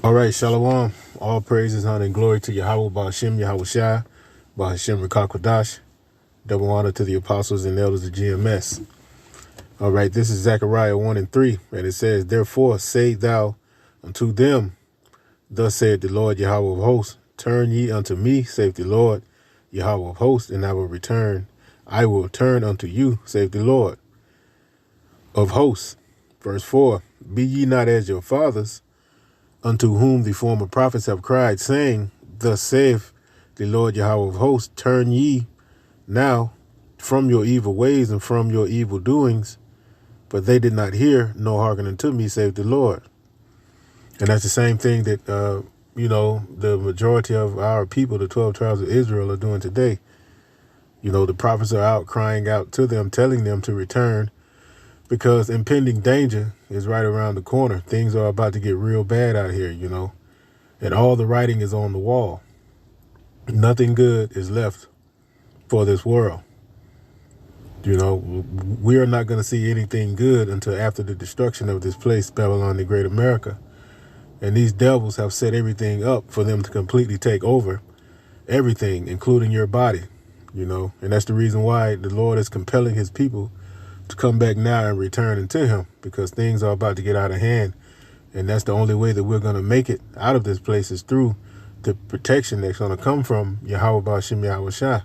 All right, Shalom. All praises, honor, and glory to Yahweh, Ba'ashem, Yahweh Shai, Ba'ashem, Rakakwadash. Double honor to the apostles and elders of GMS. All right, this is Zechariah 1 and 3, and it says, "Therefore say thou unto them, Thus saith the Lord Yahweh of hosts, Turn ye unto me, saith the Lord Yahweh of hosts, and I will return. I will turn unto you, saith the Lord of hosts." Verse 4, "Be ye not as your fathers, unto whom the former prophets have cried, saying, Thus saith the Lord Yahweh of hosts, Turn ye now from your evil ways and from your evil doings. But they did not hear, nor hearken unto me, saith the Lord." And that's the same thing that, the majority of our people, the 12 tribes of Israel, are doing today. The prophets are out crying out to them, telling them to return, because impending danger is right around the corner. Things are about to get real bad out here, and all the writing is on the wall. Nothing good is left for this world. We are not going to see anything good until after the destruction of this place, Babylon the Great America. And these devils have set everything up for them to completely take over everything, including your body, and that's the reason why the Lord is compelling his people to come back now and return unto him, because things are about to get out of hand. And that's the only way that we're going to make it out of this place, is through the protection that's going to come from Yahweh Ba'ashem Yahweh Shai,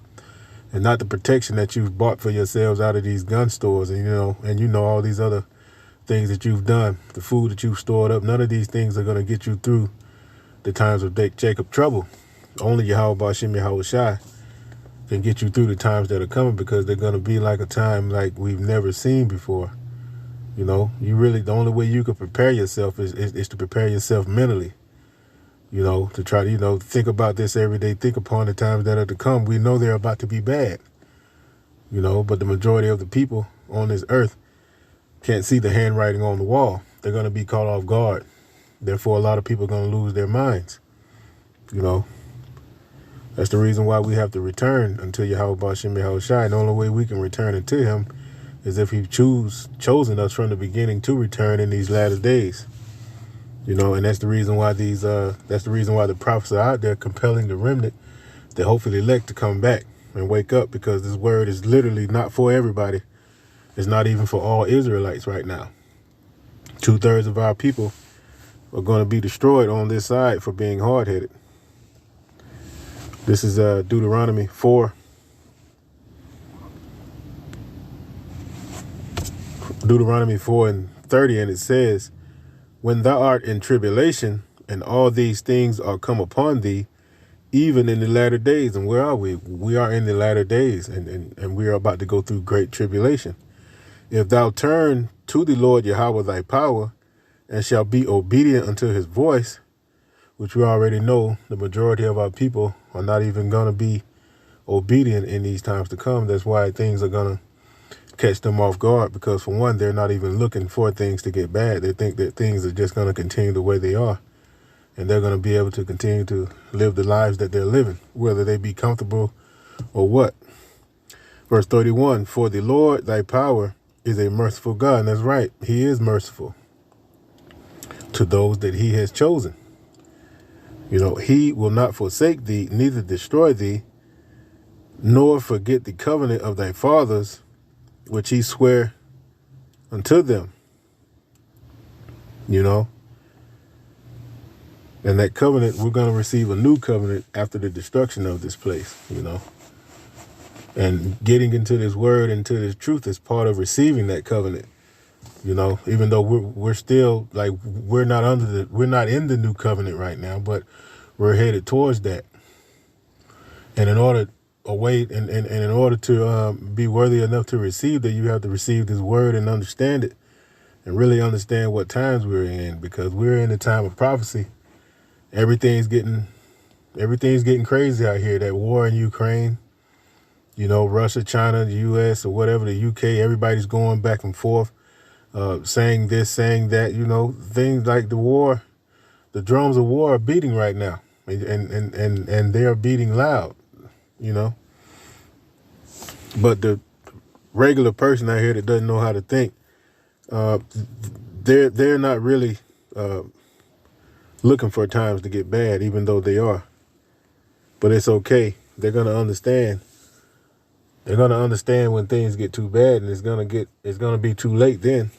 and not the protection that you've bought for yourselves out of these gun stores and all these other things that you've done, the food that you've stored up. None of these things are going to get you through the times of Jacob trouble. Only Yahweh Ba'ashem Yahweh Shai can get you through the times that are coming, because they're going to be like a time like we've never seen before. The only way you can prepare yourself is to prepare yourself mentally, to try to, think about this every day, think upon the times that are to come. We know they're about to be bad, but the majority of the people on this earth can't see the handwriting on the wall. They're going to be caught off guard. Therefore, a lot of people are going to lose their minds. That's the reason why we have to return unto Yahweh Ba'ashem Yahweh Shai. And the only way we can return unto him is if he chosen us from the beginning to return in these latter days. And that's the reason why the prophets are out there compelling the remnant, the hopefully elect, to come back and wake up, because this word is literally not for everybody. It's not even for all Israelites right now. 2/3 of our people are going to be destroyed on this side for being hard-headed. This is Deuteronomy 4. Deuteronomy 4 and 30, and it says, "When thou art in tribulation, and all these things are come upon thee, even in the latter days." And where are we? We are in the latter days, and we are about to go through great tribulation. "If thou turn to the Lord Yahweh thy power, and shall be obedient unto his voice," which we already know the majority of our people are not even going to be obedient in these times to come. That's why things are going to catch them off guard, because for one, they're not even looking for things to get bad. They think that things are just going to continue the way they are, and they're going to be able to continue to live the lives that they're living, whether they be comfortable or what. Verse 31, "For the Lord thy power is a merciful God." And that's right, he is merciful to those that he has chosen. He will not forsake thee, neither destroy thee, nor forget the covenant of thy fathers, which he sware unto them. And that covenant, we're going to receive a new covenant after the destruction of this place, And getting into this word, into this truth, is part of receiving that covenant. Even though we're still we're not in the new covenant right now, but we're headed towards that. And in order to be worthy enough to receive that, you have to receive this word and understand it, and really understand what times we're in, because we're in the time of prophecy. Everything's getting crazy out here. That war in Ukraine, Russia, China, the U.S., or whatever, the UK, everybody's going back and forth, saying this, saying that, things like the war, the drums of war are beating right now, and they are beating loud, But the regular person out here that doesn't know how to think, they're not really looking for times to get bad, even though they are. But it's okay. They're going to understand. They're going to understand when things get too bad, and it's going to be too late then.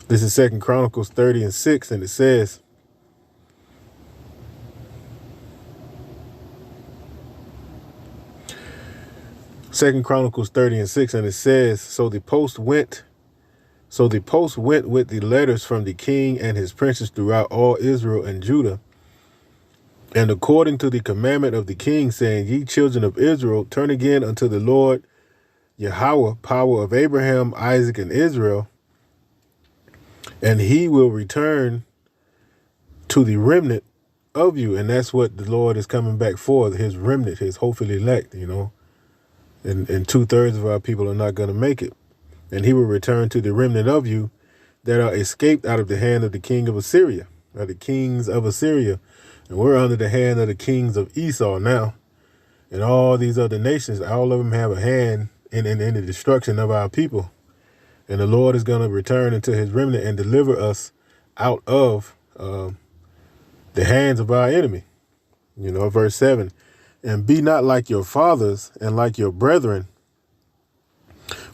This is 2 Chronicles 30:6, and it says, Second Chronicles 30:6, and it says, So the post went with the letters from the king and his princes throughout all Israel and Judah, and according to the commandment of the king, saying, Ye children of Israel, turn again unto the Lord Yahweh, power of Abraham, Isaac, and Israel, and he will return to the remnant of you. And that's what the Lord is coming back for, his remnant, his hopeful elect, And 2/3 of our people are not going to make it. And he will return to the remnant of you that are escaped out of the hand of the king of Assyria, or the kings of Assyria. And we're under the hand of the kings of Esau now. And all these other nations, all of them have a hand in the destruction of our people. And the Lord is going to return into his remnant and deliver us out of the hands of our enemy. Verse 7, and be not like your fathers and like your brethren,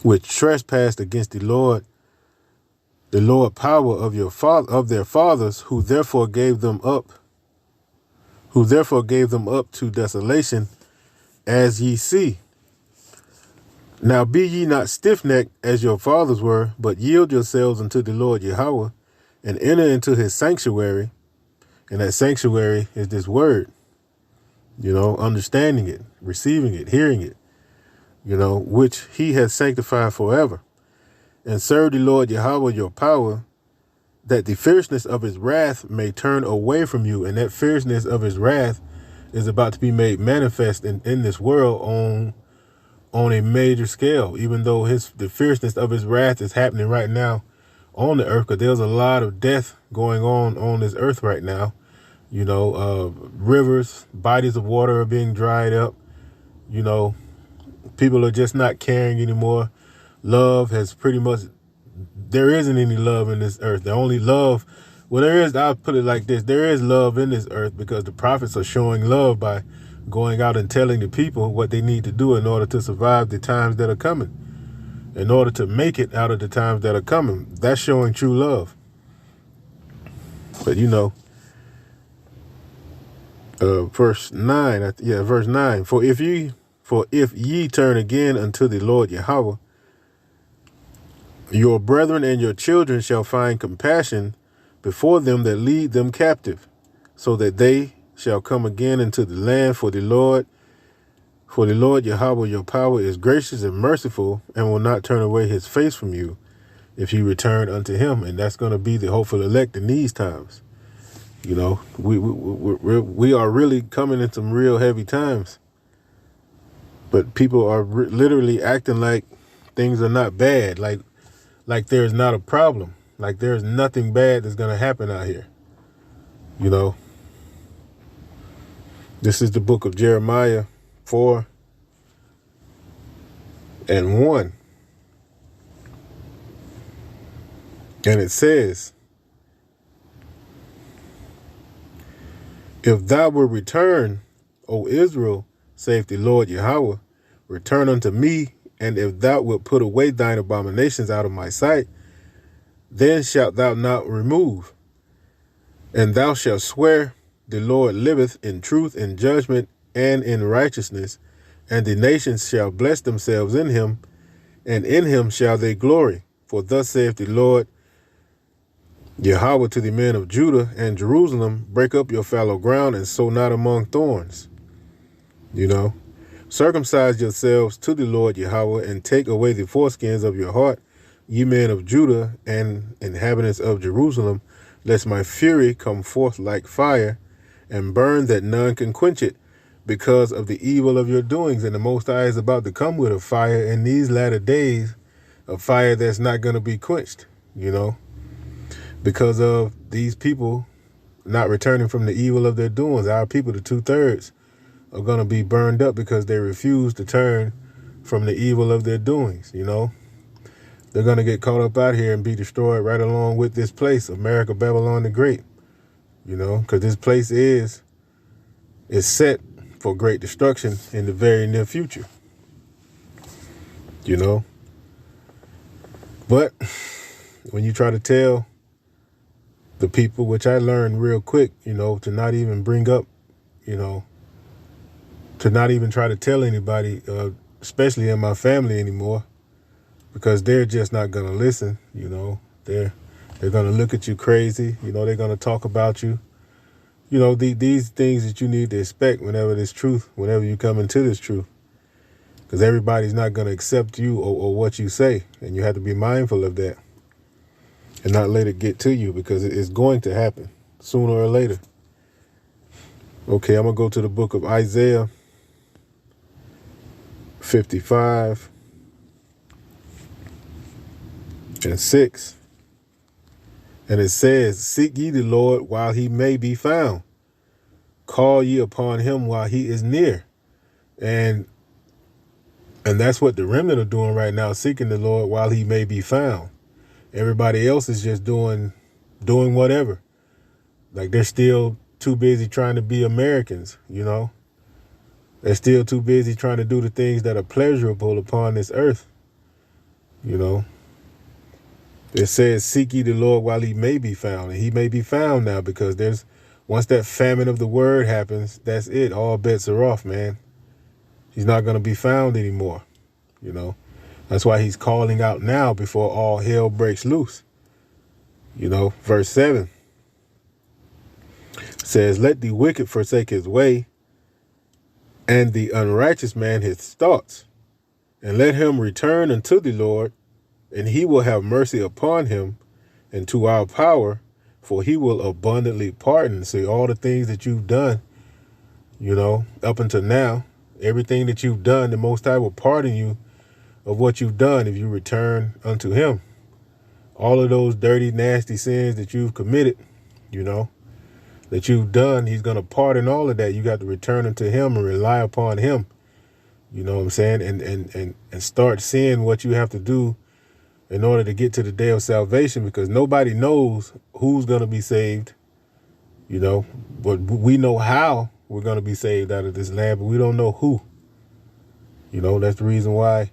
which trespassed against the Lord power of their fathers, who therefore gave them up to desolation, as ye see. Now be ye not stiff-necked as your fathers were, but yield yourselves unto the Lord Yahweh, and enter into his sanctuary. And that sanctuary is this word, understanding it, receiving it, hearing it, which he has sanctified forever. And serve the Lord Yahweh your power, that the fierceness of his wrath may turn away from you. And that fierceness of his wrath is about to be made manifest in this world on a major scale, even though the fierceness of his wrath is happening right now on the earth, because there's a lot of death going on this earth right now. Rivers, bodies of water are being dried up. People are just not caring anymore. Love has there isn't any love in this earth. The only love, there is, I'll put it like this, there is love in this earth because the prophets are showing love by going out and telling the people what they need to do in order to survive the times that are coming, in order to make it out of the times that are coming. That's showing true love. But verse 9, for if ye turn again unto the Lord Yahweh, your brethren and your children shall find compassion before them that lead them captive, so that they shall come again into the land. For the Lord Yahweh your power is gracious and merciful, and will not turn away his face from you if you return unto him. And that's going to be the hopeful elect in these times. We are really coming in some real heavy times, but people are literally acting like things are not bad, like there's not a problem, like there's nothing bad that's going to happen out here. This is the book of Jeremiah 4:1. And it says, If thou wilt return, O Israel, saith the Lord Yahweh, return unto me, and if thou wilt put away thine abominations out of my sight, then shalt thou not remove. And thou shalt swear, the Lord liveth, in truth, in judgment, and in righteousness, and the nations shall bless themselves in him, and in him shall they glory. For thus saith the Lord Yahweh to the men of Judah and Jerusalem, break up your fallow ground and sow not among thorns. Circumcise yourselves to the Lord Yahweh, and take away the foreskins of your heart, ye men of Judah and inhabitants of Jerusalem, lest my fury come forth like fire, and burn that none can quench it, because of the evil of your doings. And the Most High is about to come with a fire in these latter days, a fire that's not going to be quenched, because of these people not returning from the evil of their doings. Our people, the 2/3, are going to be burned up because they refuse to turn from the evil of their doings. They're going to get caught up out here and be destroyed right along with this place, America, Babylon the Great. because this place is set for great destruction in the very near future, But when you try to tell the people, which I learned real quick, to not even bring up, to not even try to tell anybody, especially in my family anymore, because they're just not going to listen, They're going to look at you crazy, they're going to talk about you. These things that you need to expect whenever you come into this truth. Because everybody's not going to accept you or what you say. And you have to be mindful of that and not let it get to you, because it's going to happen sooner or later. Okay, I'm going to go to the book of Isaiah 55 and 6. And it says, "Seek ye the Lord while he may be found. Call ye upon him while he is near." And that's what the remnant are doing right now, seeking the Lord while he may be found. Everybody else is just doing whatever. Like, they're still too busy trying to be Americans, They're still too busy trying to do the things that are pleasurable upon this earth, It says, "Seek ye the Lord while he may be found." And he may be found now, because once that famine of the word happens, that's it. All bets are off, man. He's not going to be found anymore, That's why he's calling out now before all hell breaks loose. Verse 7 says, "Let the wicked forsake his way, and the unrighteous man his thoughts, and let him return unto the Lord, and he will have mercy upon him, and to our power, for he will abundantly pardon." See, all the things that you've done, up until now, everything that you've done, the Most High will pardon you of what you've done if you return unto him. All of those dirty, nasty sins that you've committed, that you've done, he's going to pardon all of that. You got to return unto him and rely upon him. You know what I'm saying? And start seeing what you have to do in order to get to the day of salvation, because nobody knows who's going to be saved, but we know how we're going to be saved out of this land, but we don't know who. That's the reason why,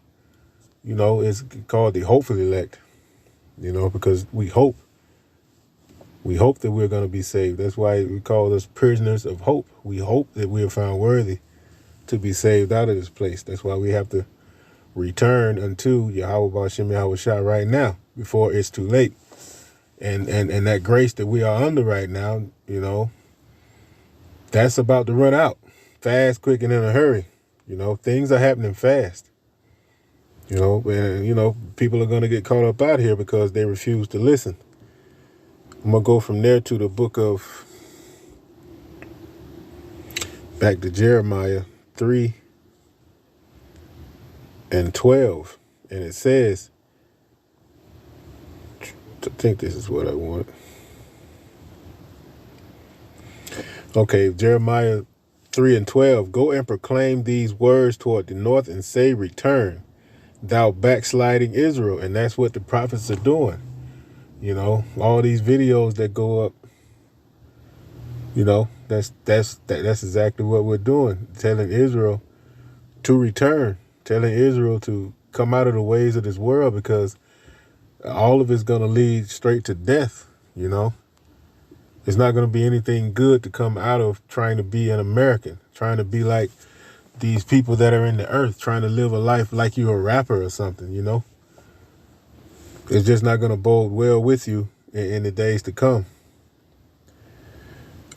it's called the hopeful elect, because we hope. We hope that we're going to be saved. That's why we call us prisoners of hope. We hope that we are found worthy to be saved out of this place. That's why we have to return unto Yahweh Ba'Shem Yahweh Shah right now, before it's too late. And that grace that we are under right now, that's about to run out fast, quick, and in a hurry. Things are happening fast. And people are going to get caught up out here because they refuse to listen. I'm going to go from there to the book of, back to Jeremiah 3 and 12. And it says, I think this is what I want. Okay, Jeremiah 3 and 12. "Go and proclaim these words toward the north and say, Return, thou backsliding Israel." And that's what the prophets are doing. All these videos that go up, that's exactly what we're doing. Telling Israel to return, telling Israel to come out of the ways of this world, because all of it's going to lead straight to death. It's not going to be anything good to come out of trying to be an American, trying to be like these people that are in the earth, trying to live a life like you're a rapper or something, It's just not going to bode well with you in the days to come.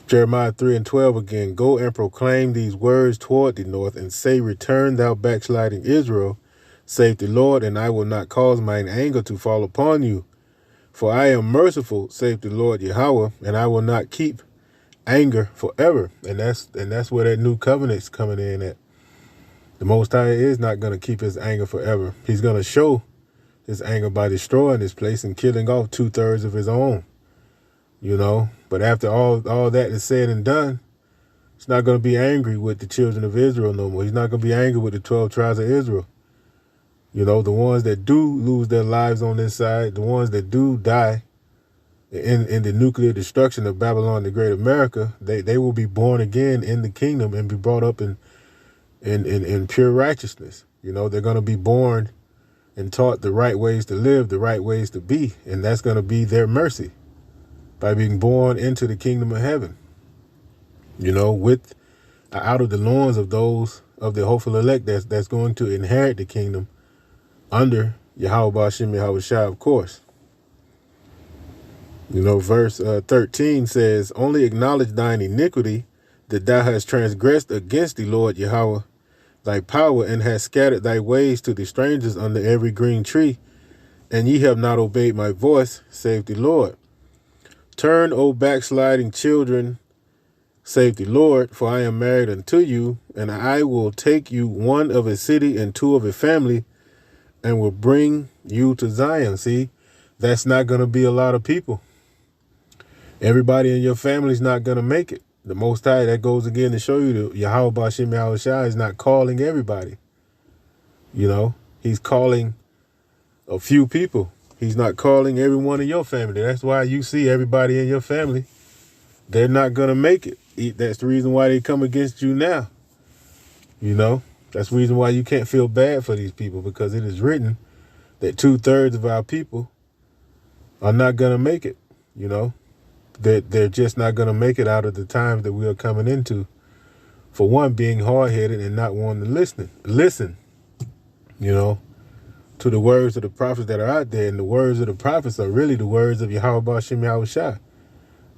Jeremiah 3 and 12 again. "Go and proclaim these words toward the north and say, Return, thou backsliding Israel, saith the Lord, and I will not cause mine anger to fall upon you. For I am merciful, saith the Lord Yahweh, and I will not keep anger forever." And that's where that new covenant's coming in at. The Most High is not going to keep his anger forever. He's going to show his anger by destroying this place and killing off 2/3 of his own. But after all that is said and done, he's not going to be angry with the children of Israel no more. He's not going to be angry with the 12 tribes of Israel. The ones that do lose their lives on this side, the ones that do die, in the nuclear destruction of Babylon the Great America, they will be born again in the kingdom and be brought up in pure righteousness. You know, they're going to be born and taught the right ways to live, the right ways to be, and that's going to be their mercy by being born into the kingdom of heaven. You know, with out of the loins of those of the hopeful elect that's going to inherit the kingdom under Yahweh Ba'Shem Yahweh Shai, of course. You know, verse 13 says, only acknowledge thine iniquity, that thou hast transgressed against the Lord Yahweh thy power, and hast scattered thy ways to the strangers under every green tree, and ye have not obeyed my voice, save the Lord. Turn, O backsliding children, save the Lord, for I am married unto you, and I will take you one of a city and two of a family, and will bring you to Zion. See, that's not going to be a lot of people. Everybody in your family is not going to make it. The Most High, that goes again to show you that Yahweh Ba'Shem Yahweh Shai is not calling everybody. You know, he's calling a few people. He's not calling everyone in your family. That's why you see everybody in your family, they're not going to make it. That's the reason why they come against you now. You know, that's the reason why you can't feel bad for these people, because it is written that 2/3 of our people are not going to make it. You know, that they're just not going to make it out of the times that we are coming into. For one, being hard-headed and not wanting to listen, you know, to the words of the prophets that are out there. And the words of the prophets are really the words of Yahweh Ba'Shem Yahweh Shai.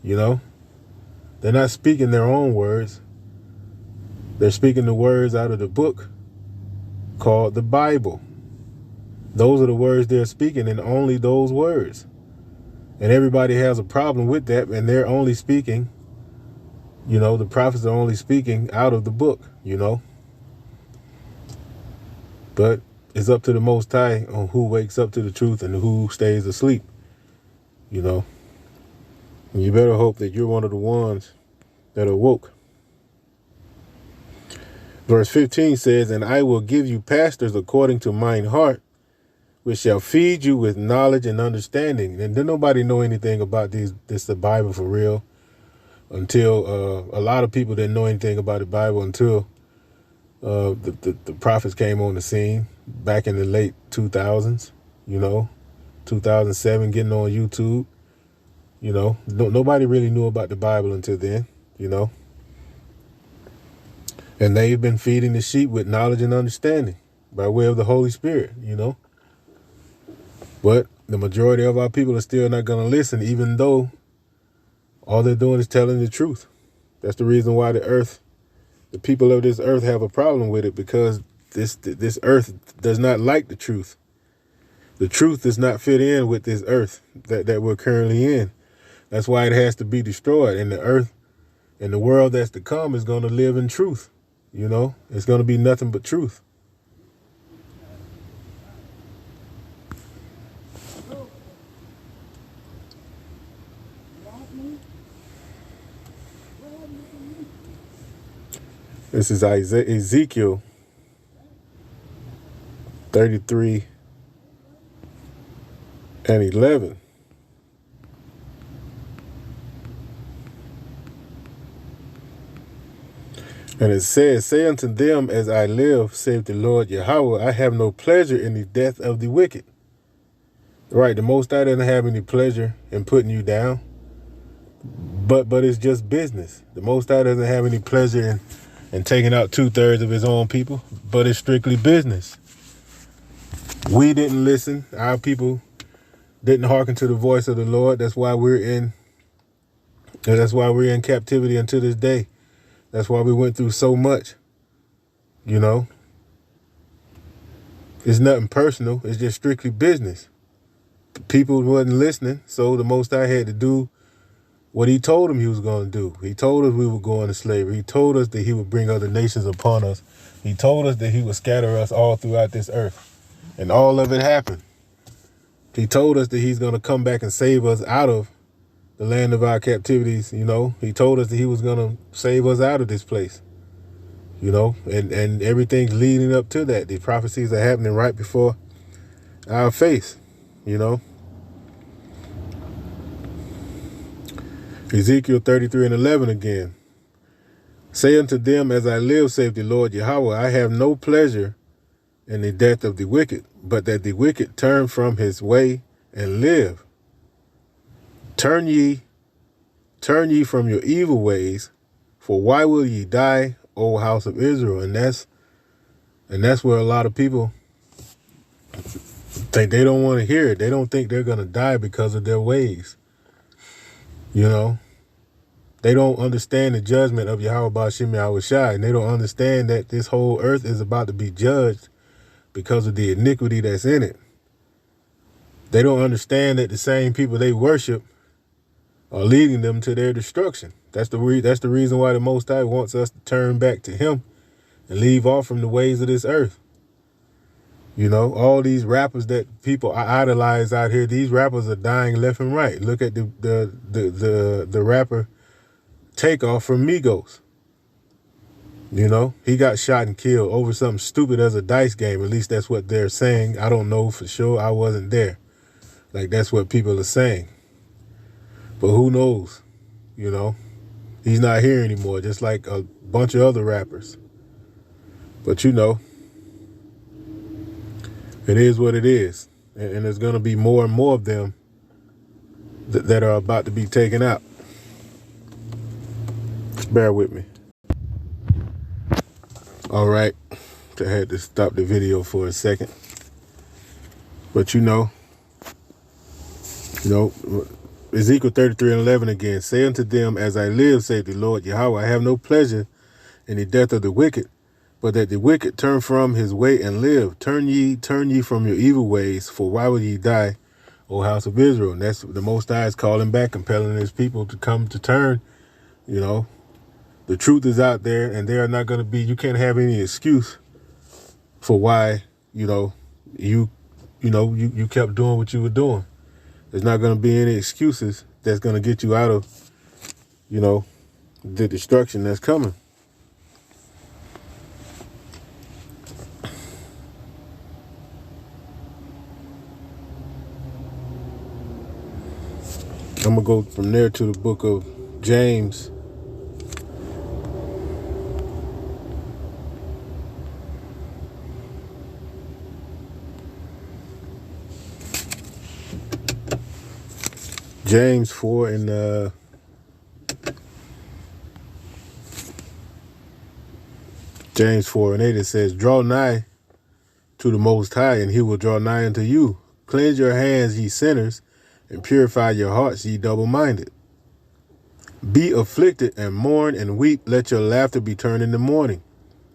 You know, they're not speaking their own words. They're speaking the words out of the book called the Bible. Those are the words they're speaking, and only those words. And everybody has a problem with that, and they're only speaking, you know, the prophets are only speaking out of the book, you know. But it's up to the Most High on who wakes up to the truth and who stays asleep, you know. And you better hope that you're one of the ones that are woke. Verse 15 says, and I will give you pastors according to mine heart, which shall feed you with knowledge and understanding. And then nobody know anything about the Bible for real until a lot of people didn't know anything about the Bible until the prophets came on the scene back in the late 2000s, you know, 2007, getting on YouTube. You know, nobody really knew about the Bible until then, you know. And they've been feeding the sheep with knowledge and understanding by way of the Holy Spirit, you know. But the majority of our people are still not going to listen, even though all they're doing is telling the truth. That's the reason why the people of this earth have a problem with it, because this earth does not like the truth. The truth does not fit in with this earth that we're currently in. That's why it has to be destroyed. And the earth and the world that's to come is going to live in truth. You know, it's going to be nothing but truth. This is Ezekiel 33 and 11. And it says, say unto them, as I live, saith the Lord Yahweh, I have no pleasure in the death of the wicked. Right, the Most High doesn't have any pleasure in putting you down, but it's just business. The Most High doesn't have any pleasure in taking out 2/3 of his own people, but it's strictly business. We didn't listen. Our people didn't hearken to the voice of the Lord. That's why we're in captivity until this day. That's why we went through so much. You know, it's nothing personal. It's just strictly business. People wasn't listening, so the Most High had to do what he told them he was going to do. He told us we were going to slavery. He told us that he would bring other nations upon us. He told us that he would scatter us all throughout this earth. And all of it happened. He told us that he's going to come back and save us out of the land of our captivities, you know. He told us that he was going to save us out of this place, you know, and everything's leading up to that. These prophecies are happening right before our face, you know. Ezekiel 33:11 again. Say unto them, as I live, saith the Lord Yahweh, I have no pleasure in the death of the wicked, but that the wicked turn from his way and live. Turn ye from your evil ways, for why will ye die, O house of Israel? And that's where a lot of people think they don't want to hear it. They don't think they're going to die because of their ways. You know, they don't understand the judgment of Yahweh Ba'Shem Yahweh Shai, and they don't understand that this whole earth is about to be judged because of the iniquity that's in it. They don't understand that the same people they worship are leading them to their destruction. That's the reason why the Most High wants us to turn back to Him and leave off from the ways of this earth. You know, all these rappers that people idolize out here, these rappers are dying left and right. Look at the rapper Takeoff from Migos. You know, he got shot and killed over something stupid as a dice game. At least that's what they're saying. I don't know for sure. I wasn't there. Like, that's what people are saying. But who knows? You know, he's not here anymore, just like a bunch of other rappers. But, you know, it is what it is. And there's going to be more and more of them that are about to be taken out. Just bear with me. All right. I had to stop the video for a second. But, you know, Ezekiel 33:11 again. Say unto them, as I live, saith the Lord Yahweh, I have no pleasure in the death of the wicked, but that the wicked turn from his way and live. Turn ye from your evil ways, for why will ye die, O house of Israel? And that's the Most High is calling back, compelling his people to come to turn. You know, the truth is out there, and they are not going to be, you can't have any excuse for why, you kept doing what you were doing. There's not going to be any excuses that's going to get you out of, the destruction that's coming. I'm going to go from there to the book of James. James 4 and James 4 and 8, it says, draw nigh to the Most High, and he will draw nigh unto you. Cleanse your hands, ye sinners, and purify your hearts, ye double-minded. Be afflicted and mourn and weep. Let your laughter be turned into mourning,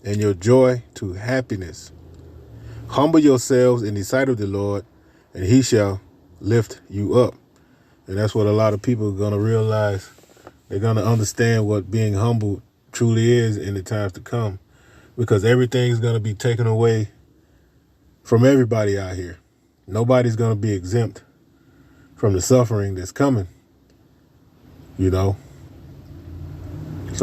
and your joy to happiness. Humble yourselves in the sight of the Lord, and he shall lift you up. And that's what a lot of people are going to realize. They're going to understand what being humble truly is in the times to come, because everything's going to be taken away from everybody out here. Nobody's going to be exempt from the suffering that's coming, So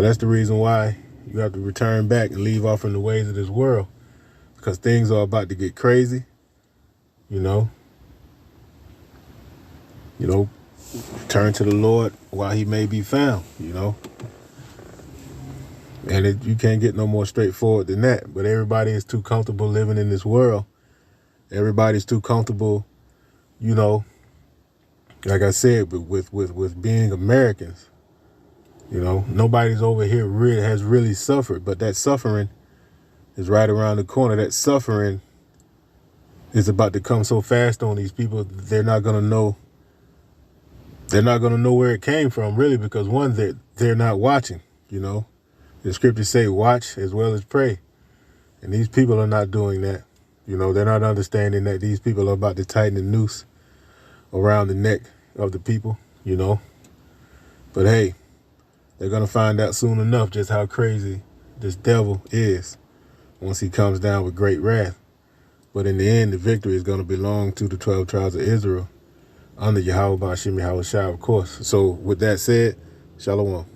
that's the reason why you have to return back and leave off from the ways of this world, because things are about to get crazy, turn to the Lord while he may be found, And you can't get no more straightforward than that. But everybody is too comfortable living in this world. Everybody's too comfortable, like I said, with being Americans. Nobody's over here has really suffered, but that suffering is right around the corner. That suffering is about to come so fast on these people, they're not going to know. They're not going to know where it came from, really, because one, they're not watching, The scriptures say watch as well as pray. And these people are not doing that. They're not understanding that these people are about to tighten the noose around the neck of the people, But hey, they're going to find out soon enough just how crazy this devil is once he comes down with great wrath. But in the end, the victory is going to belong to the 12 tribes of Israel under Yahweh Ba'Shem Yahweh Shai, of course. So with that said, Shalom.